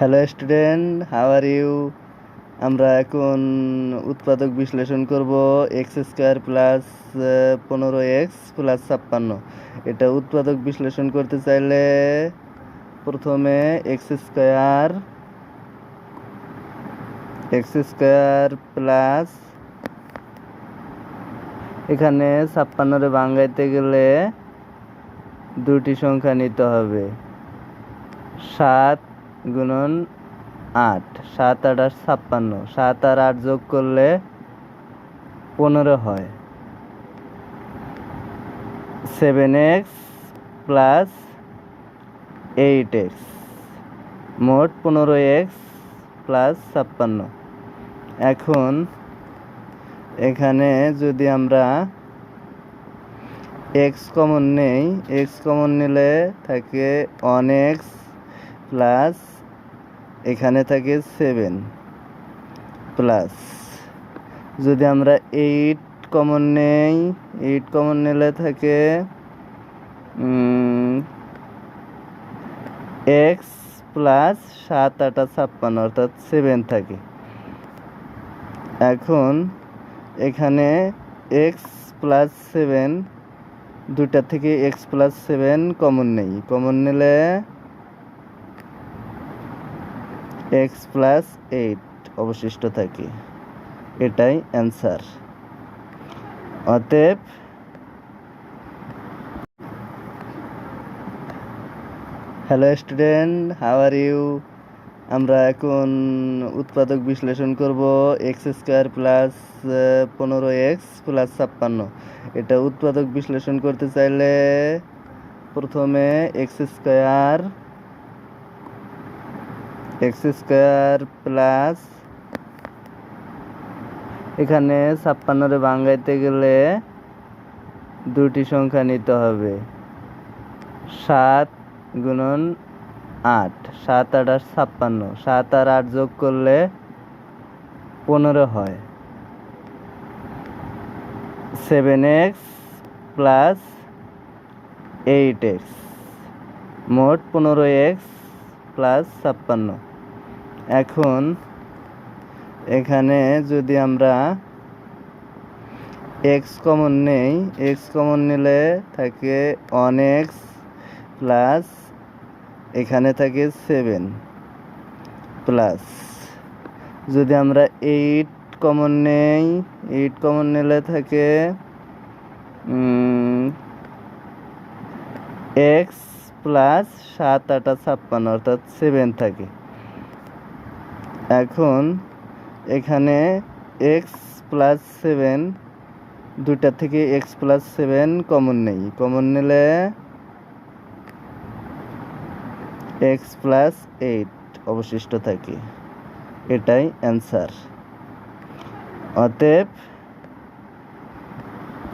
Hello student, how are you? আমরা এখন উৎপাদক বিশ্লেষণ করব এক্স স্কোয়ার প্লাস 15x+56। এটা উৎপাদক বিশ্লেষণ করতে চাইলে প্রথমে এক্স স্কোয়ার প্লাস এখানে 56 ভাঙাইতে গেলে দুটি সংখ্যা নিতে হবে। 7 গুণন 8, 7 8 56, 7 আর 8 যোগ করলে 15 হয়। 7x প্লাস 8x, মোট 15x প্লাস 56। এখন এখানে যদি আমরা x কমন নেই, x কমন নিলে থাকে 1x প্লাস এখানে থাকে 7 প্লাস যদি আমরা 8 কমন নেই, 8 কমন নিলে থাকে x প্লাস 7 8 56 অর্থাৎ 7 থাকে। এখন এখানে x প্লাস 7, দুইটা থেকে x প্লাস 7 কমন নেই, কমন নিলে x প্লাস 8 অবশিষ্ট থাকে। এটাই অ্যান্সার। অতএব hello student, how are you? আমরা এখন উৎপাদক বিশ্লেষণ করব এক্স স্কোয়ার প্লাস 15x+56। এটা উৎপাদক বিশ্লেষণ করতে চাইলে প্রথমে এক্স স্কোয়ার প্লাস এখানে 56 ভাঙাইতে গেলে দুটি সংখ্যা নিতে হবে। 7 গুণন 8, 7 8 56, 7 আর 8 যোগ করলে 15 হয়। 7x প্লাস 8x, মোট 15x প্লাস 56। এখন এখানে যদি আমরা x কমন নেই, x কমন নিলে থাকে 1x প্লাস এখানে থাকে 7 প্লাস যদি আমরা 8 কমন নেই, 8 কমন নিলে থাকে x প্লাস 7 8 56 অর্থাৎ 7 থাকে। এখন এখানে x প্লাস 7, দুইটা থেকে x প্লাস 7 কমন নেই, কমন নিলে x প্লাস 8 অবশিষ্ট থাকে। এটাই অ্যান্সার। অতএব